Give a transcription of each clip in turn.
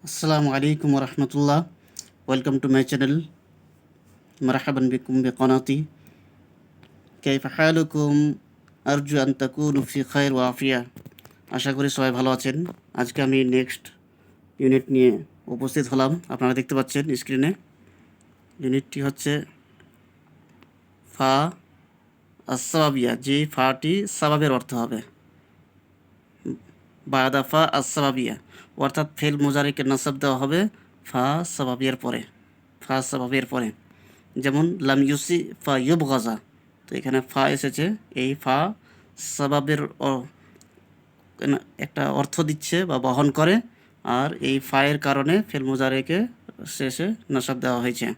আসসালামু আলাইকুম রহমতুল্লাহ। Welcome to my channel. মারহাবান বিকুম বিকনাতি। কাইফা হালুকুম? আরজু আন তাকুনু ফি খায়র ওয়া আফিয়া। আশা করি সবাই ভালো আছেন। আজকে আমি নেক্সট ইউনিট নিয়ে উপস্থিত হলাম। আপনারা দেখতে পাচ্ছেন স্ক্রিনে। ইউনিটটি হচ্ছে ফা আসসাবাবিয়া, যে ফাটি সাবাবের অর্থ হবে বাদা ফা আসসাবাবিয়া, অর্থাৎ ফেল মুজারিকে নাসাব দেওয়া হবে ফা সাবাবিয়ার পরে, ফা সাবাবিয়ার পরে। যেমন লাম ইউসি ফা ইউব গাজা, তো এখানে ফা এসেছে, এই ফা সাবাবের একটা অর্থ দিচ্ছে বা বহন করে, আর এই ফায়ের কারণে ফেল মুজারেকে শেষে নাসাব দেওয়া হয়েছে।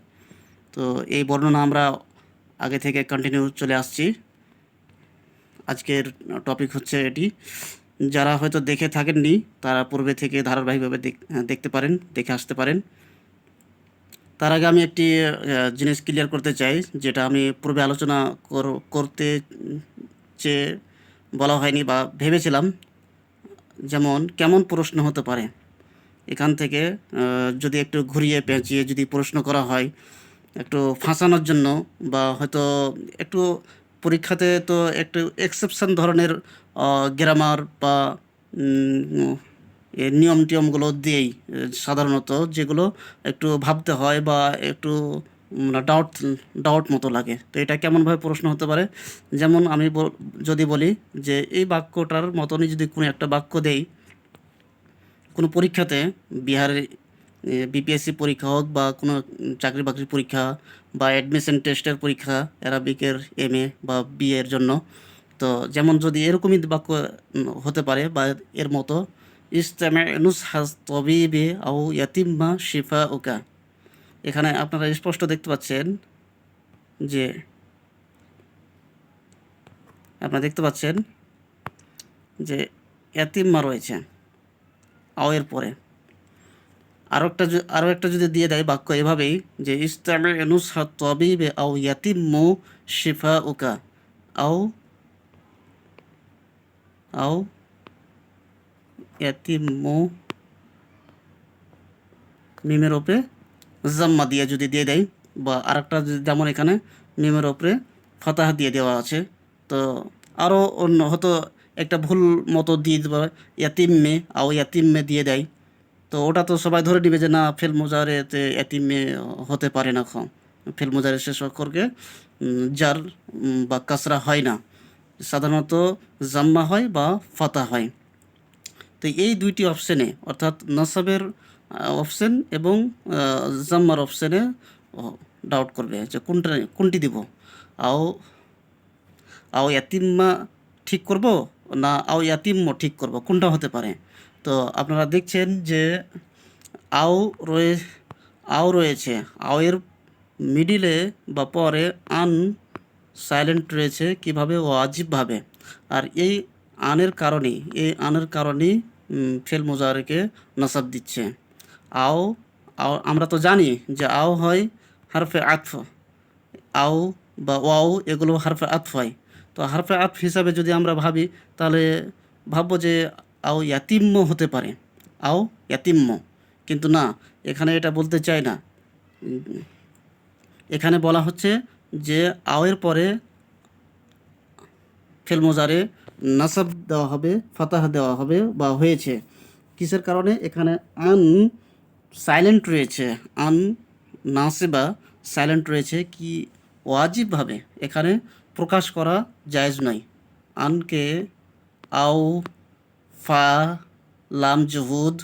তো এই বর্ণনা আমরা আগে থেকে কন্টিনিউ চলে আসছি। আজকের টপিক হচ্ছে এটি। যারা হয়তো দেখে থাকেননি তারা পূর্বে থেকে ধারাবাহিকভাবে দেখতে পারেন, দেখে আসতে পারেন। তার আগে আমি একটি জিনিস ক্লিয়ার করতে চাই, যেটা আমি পূর্বে আলোচনা করতে চেয়ে বলা হয়নি বা ভেবেছিলাম। যেমন কেমন প্রশ্ন হতে পারে এখান থেকে, যদি একটু ঘুরিয়ে পেঁচিয়ে যদি প্রশ্ন করা হয় একটু ফাঁসানোর জন্য, বা হয়তো একটু পরীক্ষাতে তো একটু এক্সেপশন ধরনের গ্রামার বা নিয়ম টিয়মগুলো দিয়েই, সাধারণত যেগুলো একটু ভাবতে হয় বা একটু ডাউট ডাউট মতো লাগে। তো এটা কেমনভাবে প্রশ্ন হতে পারে, যেমন আমি যদি বলি যে এই বাক্যটার মতনই যদি কোনো একটা বাক্য দেই কোনো পরীক্ষাতে, বিহারের বিপিএসসি পরীক্ষা হোক বা কোনো চাকরি বাকরির পরীক্ষা বা অ্যাডমিশন টেস্টের পরীক্ষা, অ্যারাবিকের এমএ বা বিএর জন্য, তো যেমন যদি এরকমই বাক্য হতে পারে বা এর মতো, ইস্তেমে নুসহাস তবিবে আও ইয়াতিম্মা শিফা উকা। এখানে আপনারা স্পষ্ট দেখতে পাচ্ছেন যে যে ইয়াতিম্মা রয়েছে আও এর পরে। আরও একটা যদি দিয়ে দেয় বাক্য এভাবেই, যে ইস্তেমে নুসহাস তবিবে আও ইয়াতিম্মু শিফা উকা, আও আও ইয়াতিম্মু, মিমের ওপরে জাম্মা দিয়ে যদি দিয়ে দেয়, বা আরেকটা যেমন এখানে মিমের ওপরে ফাতাহ দিয়ে দেওয়া আছে, তো আরও অন্য হয়তো একটা ভুল মতো দিয়ে দেওয়া, ইয়াতিম্মে আও ইয়াতিম্মে দিয়ে দেয়, তো ওটা তো সবাই ধরে নিবে যে না, ফেল মুজারেতে ইয়াতিম্মে হতে পারে না। ফেল মুজারের শেষ অক্ষরকে জার বা কাসরা হয় না, সাধারণত জাম্মা হয় বা ফাতা হয়। তো এই দুইটি অপশানে, অর্থাৎ নাসাবের অপশান এবং জাম্মার অপশানে ডাউট করবে যে কোনটি দিব। আও আও ইয়াতিম্মা ঠিক করব না আও ইয়াতিম্ম ঠিক করব, কোনটা হতে পারে? তো আপনারা দেখছেন যে আও রয়ে আও রয়েছে, আও এর মিডিলে বা পরে আন সাইলেন্ট রয়েছে, কিভাবে? ওয়াজিবভাবে। আর এই আনের কারণেই ফেল মুজারেকে নাসাব দিচ্ছে। আও আও আমরা তো জানি যে আও হয় হারফে আতফ, আও বা ওয়াও এগুলো হারফে আতফ হয়। তো হারফে আতফ হিসাবে যদি আমরা ভাবি, তাহলে ভাববো যে আও ইয়াতিম্ম হতে পারে, আও ইয়াতিম্ম। কিন্তু না, এখানে এটা বলতে চাই না। এখানে বলা হচ্ছে যে আওয়ের পরে ফেল মোজারে নাসাব দেওয়া হবে, ফাতাহ দেওয়া হবে বা হয়েছে। কিসের কারণে? এখানে আন সাইলেন্ট রয়েছে, আন নাসিবা সাইলেন্ট রয়েছে, কি ওয়াজিবভাবে এখানে প্রকাশ করা জায়েজ নয়। আনকে আও, ফা, লাম জুহুদ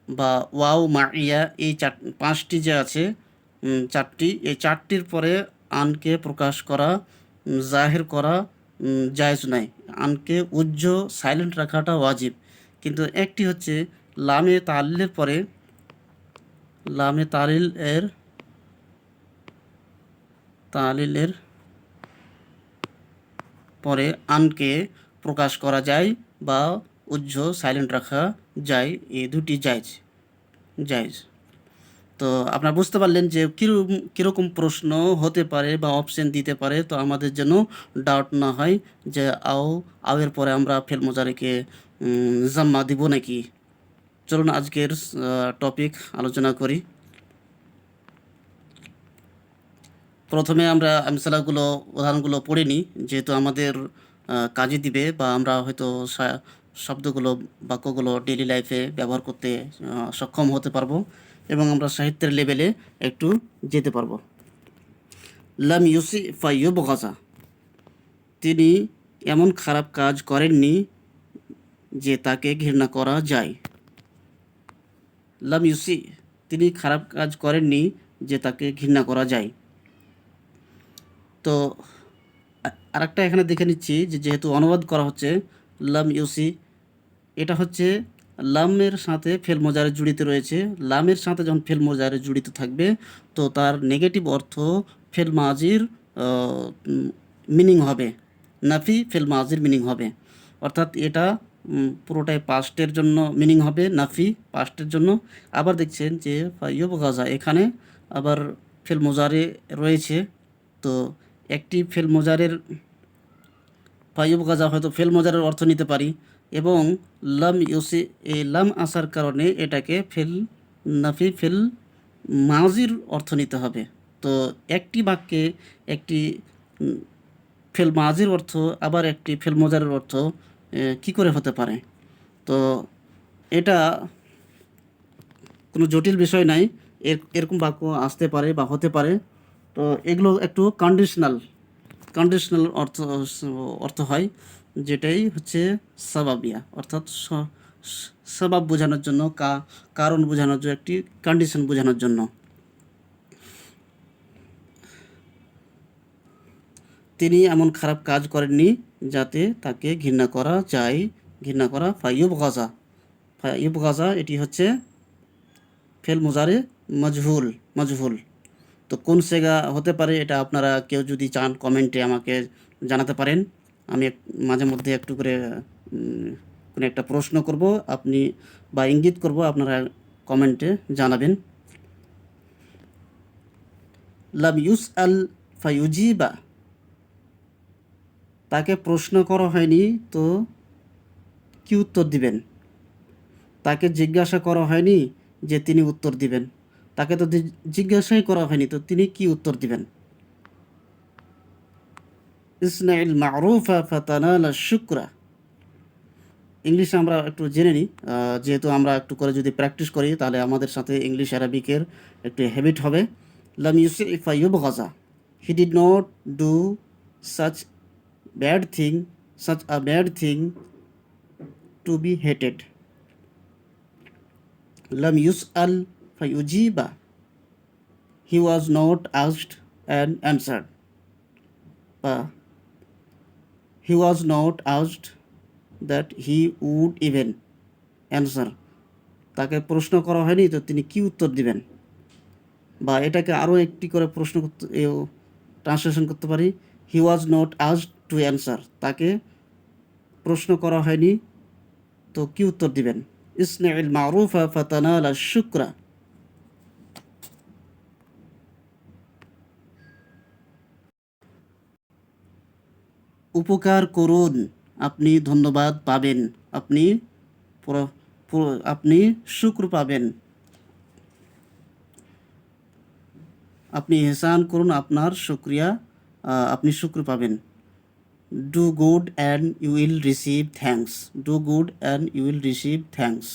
বা ওয়াও মাইয়া, এই পাঁচটি যে আছে, চারটি, এই চারটির পরে আনকে প্রকাশ করা, জাহির করা জায়েজ নাই। আনকে সাইলেন্ট রাখাটা ওয়াজিব। কিন্তু একটি হচ্ছে লামে তালিলের পরে, লামে তালিলের পরে আনকে প্রকাশ করা যায় বা সাইলেন্ট রাখা যায়, এই দুটি জায়েজ। তো আপনারা বুঝতে পারলেন যে কীরকম প্রশ্ন হতে পারে বা অপশন দিতে পারে। তো আমাদের যেন ডাউট না হয় যে আওয়ের পরে আমরা ফেল মোজারেকে জাম্মা দিব নাকি। চলুন আজকের টপিক আলোচনা করি। প্রথমে আমরা আমসালাগুলো উদাহরণগুলো পড়ে নিই, যেহেতু আমাদের কাজে দিবে বা আমরা হয়তো শব্দগুলো বাক্যগুলো ডেইলি লাইফে ব্যবহার করতে সক্ষম হতে পারবো এবং আমরা সাহিত্যের লেভেলে একটু যেতে পারবো। লাম ইউসি ফাইয়ুব গাজা, তিনি এমন খারাপ কাজ করেননি যে তাকে ঘৃণা করা যায়। লাম ইউসি, তিনি খারাপ কাজ করেননি যে তাকে ঘৃণা করা যায়। তো আরেকটা এখানে দেখে নিচ্ছি যে যেহেতু অনুবাদ করা হচ্ছে লাম ইউসি, এটা হচ্ছে লামের সাথে ফেল মোজারে জড়িত রয়েছে। লামের সাথে যখন ফেল মোজারে জড়িত থাকবে তো তার নেগেটিভ অর্থ ফেল মাজির মিনিং হবে, নাফি ফেল মাজির মিনিং হবে। অর্থাৎ এটা পুরোটাই পাস্টের জন্য মিনিং হবে, নাফি পাস্টের জন্য। আবার দেখছেন যে ফাইয়ুব গাজা, এখানে আবার ফেল মোজারে রয়েছে। তো একটি ফেল মোজারের ফাইয়ুব গাজা হয়তো ফেল মোজারের অর্থ নিতে পারি এবং লাম ইউসি, এই লাম আসার কারণে এটাকে ফেল নাফি ফেল মাজির অর্থ নিতে হবে। তো একটি বাক্যে একটি ফেল মাজির অর্থ আবার একটি ফেল মোজারের অর্থ কি করে হতে পারে? তো এটা কোনো জটিল বিষয় নাই, এরকম বাক্য আসতে পারে বা হতে পারে। তো এগুলো একটু কন্ডিশনাল অর্থ হয়, যেটাই হচ্ছে সাবাবিয়া, অর্থাৎ সবাব বোঝানোর জন্য, কারণ বোঝানোর জন্য, একটি কন্ডিশন বোঝানোর জন্য। তিনি এমন খারাপ কাজ করেননি যাতে তাকে ঘৃণা করা যায়। ঘৃণা করা ফাইয়ুব গাজা, ফাইয়ুব গাজা এটি হচ্ছে ফেল মুজারে মজহুল। তো কোন সেগা হতে পারে এটা আপনারা কেউ যদি চান কমেন্টে আমাকে জানাতে পারেন। আমি মাঝে মধ্যে একটু করে কোনো একটা প্রশ্ন করব আপনি বা ইঙ্গিত করব, আপনারা কমেন্টে জানাবেন। লাম ইউস আল ফাইউজিবা, তাকে প্রশ্ন করা হয়নি তো কি উত্তর দিবেন? তাকে জিজ্ঞাসা করা হয়নি যে তিনি উত্তর দিবেন, তাকে তো জিজ্ঞাসাই করা হয়নি তো তিনি কি উত্তর দিবেন? ইসনাইল মারুফা ফাতানাল শুকরা, ইংলিশ আমরা একটু জেনে নিই। যেহেতু আমরা একটু করে যদি প্র্যাকটিস করি তাহলে আমাদের সাথে ইংলিশ অ্যারাবিকের একটু হ্যাবিট হবে। লাম ইউসি ফাইয়ুব গাজা, he did not do such a bad thing to be hated. লাম ইউস আল ফাইউজিবা, he was not asked and answered, বা he was not asked that he would even answer, তাকে প্রশ্ন করা হয়নি তো তিনি কি উত্তর দিবেন। বা এটাকে আরও একটি করে প্রশ্ন করতে ট্রান্সলেশন করতে পারি, he was not asked to answer, তাকে প্রশ্ন করা হয়নি তো কি উত্তর দিবেন। ইসনাইল মারুফা ফাতানাল শুকরা, উপকার করুন আপনি ধন্যবাদ পাবেন, আপনি শুক্র পাবেন। আপনি এহসান করুন, আপনার শুক্রিয়া, আপনি শুক্র পাবেন। Do good and you will receive thanks, do good and you will receive thanks.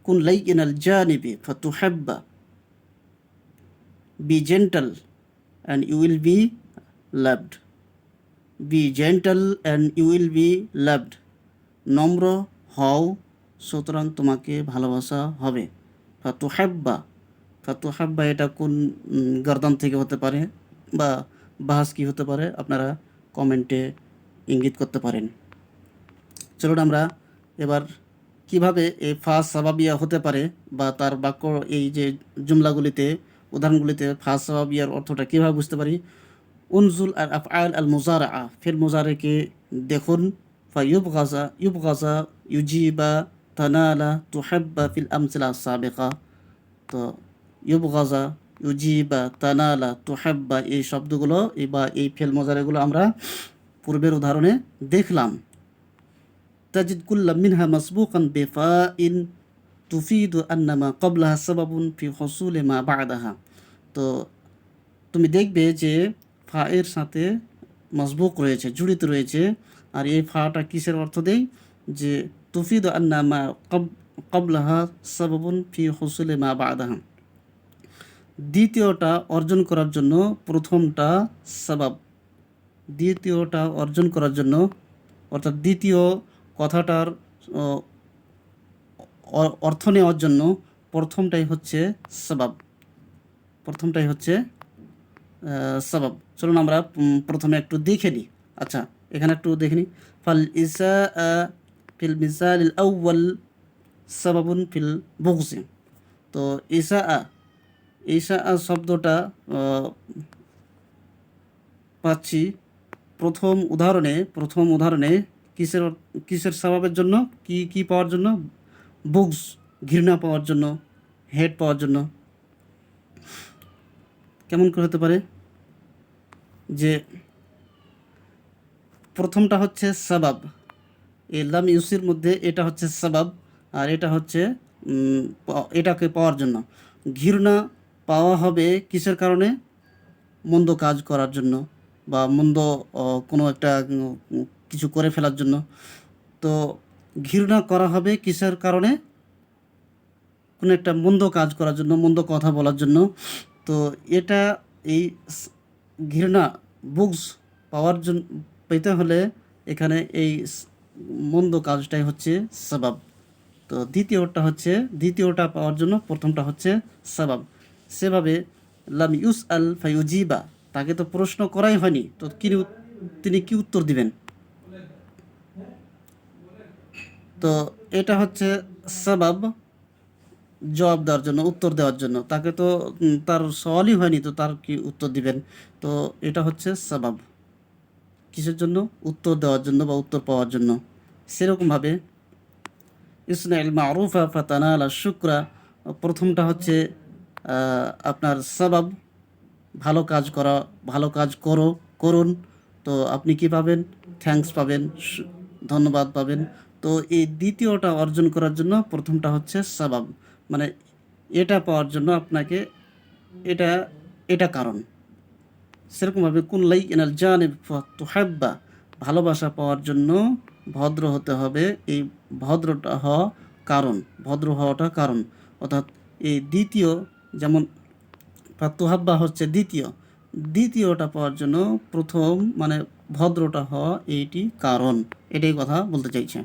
কুন লাইয়িন আল জানিবি ফাতুহাব্বা, be gentle and you will be loved, be gentle and you will be loved, নম্র হও সুতরাং তোমাকে ভালোবাসা হবে। ফাতুহাব্বা এটা কোন গর্দান থেকে হতে পারে বা বাহাস কি হতে পারে আপনারা কমেন্টে ইঙ্গিত করতে পারেন। চলুন আমরা এবার কিভাবে এই ফাস সাবাবিয়া হতে পারে বা তার বাক্য এই যে জুমলাগুলিতে উদাহরণগুলিতে ফাস সাবাবিয়ার অর্থটা কীভাবে বুঝতে পারি। উনজুল আর আফআল আল মুজারা, ফিল মুজারেকে দেখুন। ইউব গাজা ইউজিবা তানালা তুহাব্বা ফিল আমসিলা সাবেকা। তো ইউব গাজা ইউজিবা তানালা তুহাব্বা এই শব্দগুলো বা এই ফেল মোজারেগুলো আমরা পূর্বের উদাহরণে দেখলাম। তাজিদ কুল্লা মিনহা মাসবুকান বিফাইন তুফিদু আন্নামা ক্বাবলাহা সাবাবুন ফি হুসুলি মা বা'দাহা। তো তুমি দেখবে যে ফা এর সাথে মসবুক রয়েছে, জড়িত রয়েছে। আর এই ফাটা কিসের অর্থ দেয়? যে তুফিদু আন্নামা ক্বাবলাহা সাবাবুন ফি হুসুলি মা বা'দাহা। দ্বিতীয়টা অর্জন করার জন্য প্রথমটা সাবাব। দ্বিতীয়টা অর্জন করার জন্য, অর্থাৎ দ্বিতীয় কথাটার অর্থ নেওয়ার জন্য প্রথমটাই হচ্ছে সাবাব। প্রথমটাই হচ্ছে সাবাব। চলুন আমরা প্রথমে একটু দেখে নিই। আচ্ছা, এখানে একটু দেখে নিই। ফাল ইসা ফিল মিসাল আউয়াল সাবাবুন ফিল বুগজি। তো ইসা ইসা শব্দটা পাচ্ছি প্রথম উদাহরণে কিসের কিসের স্বভাবের জন্য, কি পাওয়ার জন্য? বুকস, ঘৃণা পাওয়ার জন্য, হেড পাওয়ার জন্য। কেমন করে হতে পারে? যে প্রথমটা হচ্ছে সাবাব, এই লাম ইউসির মধ্যে এটা হচ্ছে সাবাব, আর এটা হচ্ছে এটাকে পাওয়ার জন্য। ঘৃণা পাওয়া হবে কিসের কারণে? মন্দ কাজ করার জন্য, বা মন্দ কোনো একটা কিছু করে ফেলার জন্য। তো ঘৃণা করা হবে কিসের কারণে? কোনো একটা মন্দ কাজ করার জন্য, মন্দ কথা বলার জন্য। তো এটা এই ঘৃণা, বুকস পাওয়ার জন্য, পেতে হলে এখানে এই মন্দ কাজটাই হচ্ছে সবাব। তো দ্বিতীয়টা পাওয়ার জন্য প্রথমটা হচ্ছে সবাব। সেভাবে লাম ইউস আল ফাইউজিবা, তাকে তো প্রশ্ন করাই হয়নি, তো তিনি কি উত্তর দিবেন? তো এটা হচ্ছে সবাব, জবাব দেওয়ার জন্য, উত্তর দেওয়ার জন্য। তাকে তো তার সওয়ালই হয়নি, তো তার কি উত্তর দিবেন? তো এটা হচ্ছে সবাব, কিসের জন্য? উত্তর দেওয়ার জন্য বা উত্তর পাওয়ার জন্য। সেরকমভাবে ইসনাইল মারুফা ফাতানালা শুকরা, প্রথমটা হচ্ছে আপনার সবাব, ভালো কাজ করা, ভালো কাজ করুন। তো আপনি কি পাবেন? থ্যাঙ্কস পাবেন, ধন্যবাদ পাবেন। তো এই দ্বিতীয়টা অর্জন করার জন্য প্রথমটা হচ্ছে সবাব, মানে এটা পাওয়ার জন্য আপনাকে এটা এটা কারণ। সেরকমভাবে কুনলাই এনাল জানিব তুহাব্বা, ভালোবাসা পাওয়ার জন্য ভদ্র হতে হবে। এই ভদ্র হওয়াটা কারণ। অর্থাৎ এই দ্বিতীয়, যেমন তুহাব্বা হচ্ছে দ্বিতীয়টা পাওয়ার জন্য প্রথম, মানে ভদ্রটা হওয়া, এইটি কারণ। এটাই কথা বলতে চাইছে।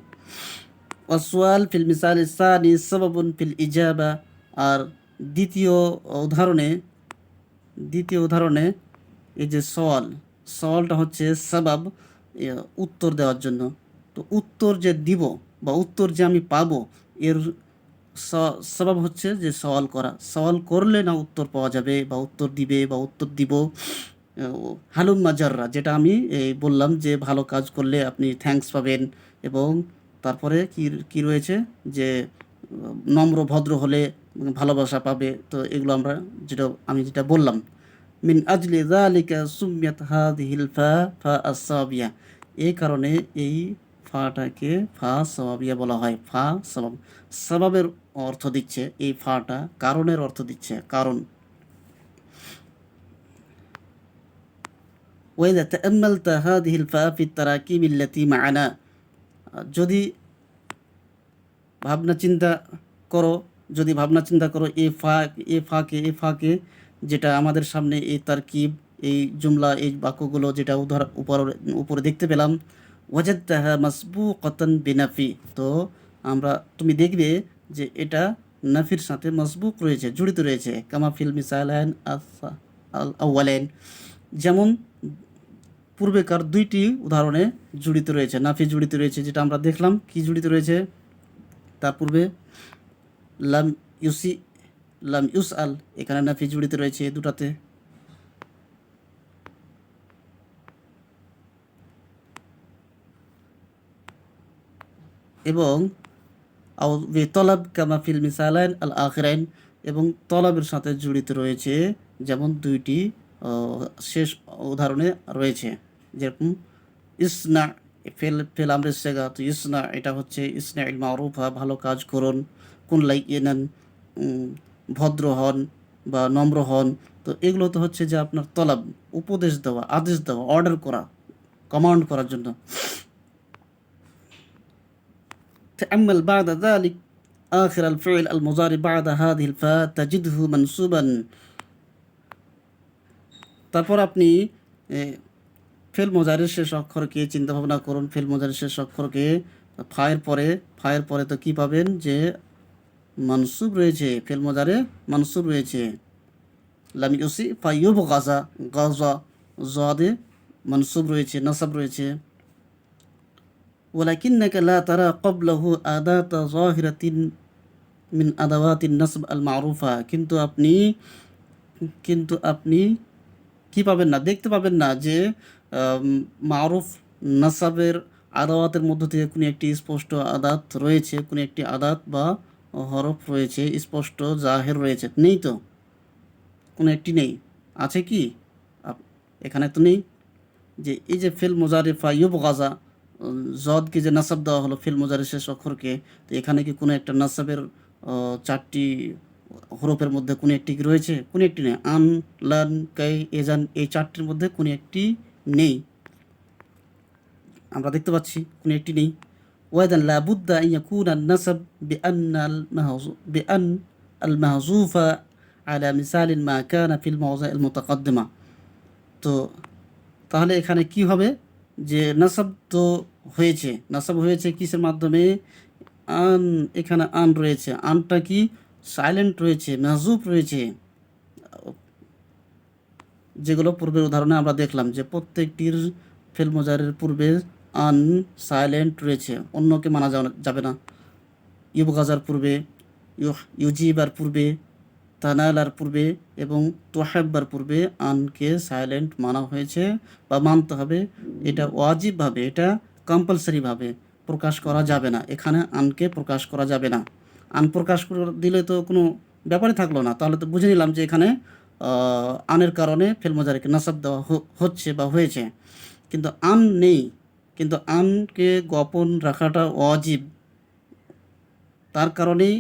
ওয়াসওয়াল ফিল মিসাল সানি সাবাবুন ফিল ইজাবা। আর দ্বিতীয় উদাহরণে এই যে সওয়ালটা হচ্ছে সাবাব, উত্তর দেওয়ার জন্য। তো উত্তর যে দিব বা উত্তর যে আমি পাবো, এর সবাব হচ্ছে যে সওয়াল করলে না উত্তর পাওয়া যাবে, বা উত্তর দিবে বা উত্তর দিব। হালুম্মা জাররা, যেটা আমি বললাম যে ভালো কাজ করলে আপনি থ্যাঙ্কস পাবেন। এবং তারপরে কি রয়েছে? যে নম্র ভদ্র হলে ভালোবাসা পাবে। তো এগুলো আমি যেটা বললাম। মিন আজলি যালিকা সুমিয়াত হাযিহিল ফা আস-সাওয়াবিয়া, এই কারণে এই ফাটাকে ফা সাওয়াবিয়া বলা হয়। ফা সাবাব, সাবাবের অর্থ দিচ্ছে এই ফাটা, কারণের অর্থ দিচ্ছে, কারণ। ওয়াইদা তাআম্মালতা হাযিহিল ফা ফি তারাকিব আল্লাতী মা'ানা, যদি ভাবনা চিন্তা করো, এই ফাকে যেটা আমাদের সামনে, এই তারকিব, এই জুমলা, এই বাক্যগুলো যেটা উপরে দেখতে পেলাম, ওয়াজাদতাহা মাসবুকাতান বিনাফি। তো তুমি দেখবে যে এটা নাফির সাথে মাসবুক রয়েছে, জড়িত রয়েছে। কামা ফিল মিসালাইন আল আউয়ালাইন, যেমন পূর্বেকার দুইটি উদাহরণে জড়িত রয়েছে, নাফি জড়িত রয়েছে, যেটা আমরা দেখলাম। কি জড়িত রয়েছে? তার পূর্বে লাম ইউস আল, এখানে নাফি জড়িত রয়েছে দুটাতে। এবং তলব কামা ফিল মিসালাইন আল আখিরাইন, এবং তলবের সাথে জড়িত রয়েছে, যেমন দুইটি শেষ উদাহরণে রয়েছে। যেরকম ইসনা ফেল ফেল আমরের সেগা, তো ইসনা এটা হচ্ছে ইসনা ইল মারুফা, ভালো কাজ করুন। কোন লাইক নেন, ভদ্র হন বা নম্র হন। তো এগুলো তো হচ্ছে যে আপনার তলব, উপদেশ দেওয়া, আদেশ দেওয়া, অর্ডার করা, কমান্ড করার জন্য। تأمل بعد ذلك آخر الفعل المضارع بعد هذه الفاء تجده منصوبا। তারপর আপনি ফেল মোজারের শেষ অক্ষরকে চিন্তা ভাবনা করুন। ফেল মোজারের শেষ অক্ষরকে ফায়ের পরে তো কি পাবেন, যে মানসুব রয়েছে, ফেল মোজারে মানসুব রয়েছে। লাম ইউসি ফাইয়ুব গাজা, গাজা জদে মানসুব রয়েছে, নাসাব রয়েছে। ওয়ালাকিন্নাকা লা তারা ক্বাবলাহু আদাতা যাহিরাতিন মিন আদাওয়াতিন নাসব আল মারুফা। কিন্তু আপনি কি পাবেন না, দেখতে পাবেন না যে মারুফ নাসাবের আদাওয়াতের মধ্য থেকে কোনো একটি স্পষ্ট আদাত রয়েছে, কোনো একটি আদাত বা হরফ রয়েছে, স্পষ্ট জাহের রয়েছে, নেই তো, কোনো একটি নেই। আছে কি? এখানে তো নেই। যে এই যে ফেল মোজারে ফাইয়ুব গাজা, জদকে যে নাসাব দেওয়া হলো ফেল মোজারের শেষ অক্ষরকে, তো এখানে কি কোনো একটা নাসাবের চারটি হরফের মধ্যে কোনো একটি কি রয়েছে? কোনো একটি নেই। আন, লান, কাই, এজান, এই চারটির মধ্যে কোনো একটি নেই, আমরা দেখতে পাচ্ছি কোনো একটি নেই। ওয়াইদান লা বুদ্দা আন ইয়াকুনা আন-নাসাব বিআন আল-মাহযুফা আলা মিসালিন মা কানা ফিল মাওযি' আল-মুতাকাদ্দিমা। তো তাহলে এখানে কি হবে, যে নাসাব তো হয়েছে, নাসাব হয়েছে কিসের মাধ্যমে? আন, এখানে আন রয়েছে, আনটা কি সাইলেন্ট রয়েছে, মাহজুব রয়েছে, যেগুলো পূর্বের উদাহরণে আমরা দেখলাম যে প্রত্যেকটির ফেল মোজারের পূর্বে আন সাইলেন্ট রয়েছে, অন্যকে মানা যাবে না। ইউবগাজার পূর্বে, ইউজিবার পূর্বে, তানালার পূর্বে এবং তোহাব্বার পূর্বে আনকে সাইলেন্ট মানা হয়েছে বা মানতে হবে। এটা ওয়াজিবভাবে, এটা কম্পালসারিভাবে প্রকাশ করা যাবে না। এখানে আনকে প্রকাশ করা যাবে না। আন প্রকাশ করে দিলে তো কোনো ব্যাপারই থাকলো না। তাহলে তো বুঝে নিলাম যে এখানে আনের কারণে ফেল মোজারেকে নাসাব দেওয়া হচ্ছে বা হয়েছে, কিন্তু আন নেই। কিন্তু আনকে গোপন রাখাটা ওয়াজিব, তার কারণেই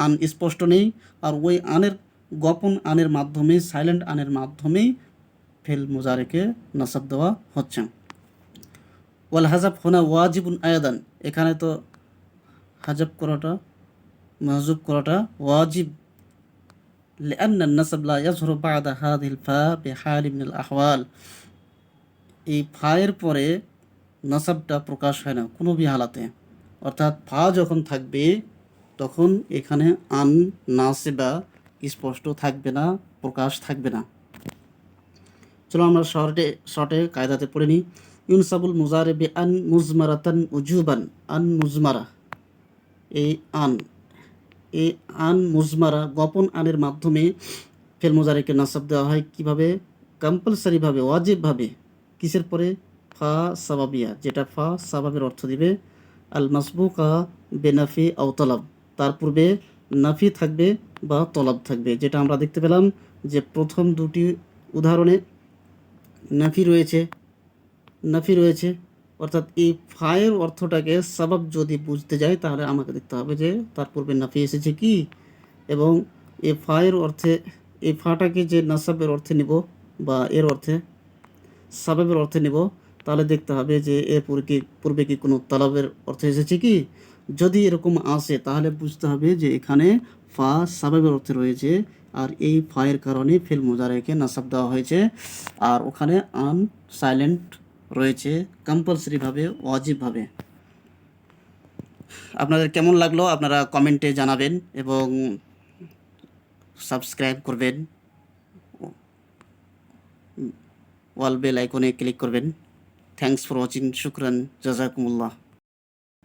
আন স্পষ্ট নেই। আর ওই আনের, গোপন আনের মাধ্যমে, সাইলেন্ট আনের মাধ্যমেই ফেল মোজারেকে নাসাব দেওয়া হচ্ছে। ওয়াল হাজাব হোনা ওয়াজিবুন আয়াদান, এখানে তো হাজাব করাটা, মাহজুব করাটা ওয়াজিব। লিআন্না আন-নাসাব লা ইয়াজহুরু বা'দা হাযিহিল ফা বিহাল মিনাল আহওয়াল। এই ফায়ের পরে নাসাবটা প্রকাশ হয় না কোনো বি হালাতে। অর্থাৎ ফা যখন থাকবে তখন এখানে আন নাসিবা স্পষ্ট থাকবে না, প্রকাশ থাকবে না। চলো আমরা শর্টে কায়দাতে পড়ে নিই। ইউনসাবুল মুজারে বি আন মুজমারাতান উজুবান, আন মুজমারা, এই আন, এই আন মুজমারা গোপন আনের মাধ্যমে ফেল মুজারেকে নাসাব দেওয়া হয়। কিভাবে? কম্পালসারিভাবে, ওয়াজিবভাবে। কিসের পরে? ফা সাবাবিয়া, যেটা ফা সাবাবের অর্থ দিবে। আল মাসবুকা বেনাফি আও তলব, তার পূর্বে নাফি থাকবে বা তলব থাকবে, যেটা আমরা দেখতে পেলাম যে প্রথম দুটি উদাহরণে নাফি রয়েছে। অর্থাৎ এই ফায়ের অর্থটাকে সাবাব যদি বুঝতে যাই তাহলে আমাকে দেখতে হবে যে তার পূর্বে নাফি এসেছে কি, এবং এই ফায়ের অর্থে, এই ফাটাকে যে নাসাবের অর্থে নিব বা এর অর্থে সাবাবের অর্থে নিব, তাহলে দেখতে হবে যে এর পূর্বে কি কোনো তলবের অর্থে এসেছে কি। যদি এরকম আসে তাহলে বুঝতে হবে যে এখানে ফা সাবাবের অর্থে রয়েছে, আর এই ফায়ের কারণে ফেল মুজারেকে নাসাব দেওয়া হয়েছে। আর ওখানে আন সাইলেন্ট রয়েছে কম্পালসারিভাবে, ওয়াজিবভাবে। আপনাদের কেমন লাগলো আপনারা কমেন্টে জানাবেন এবং সাবস্ক্রাইব করবেন, ওয়াল বেল আইকনে ক্লিক করবেন। থ্যাংকস ফর ওয়াচিং, শুকরান, জাজাকুমুল্লাহ।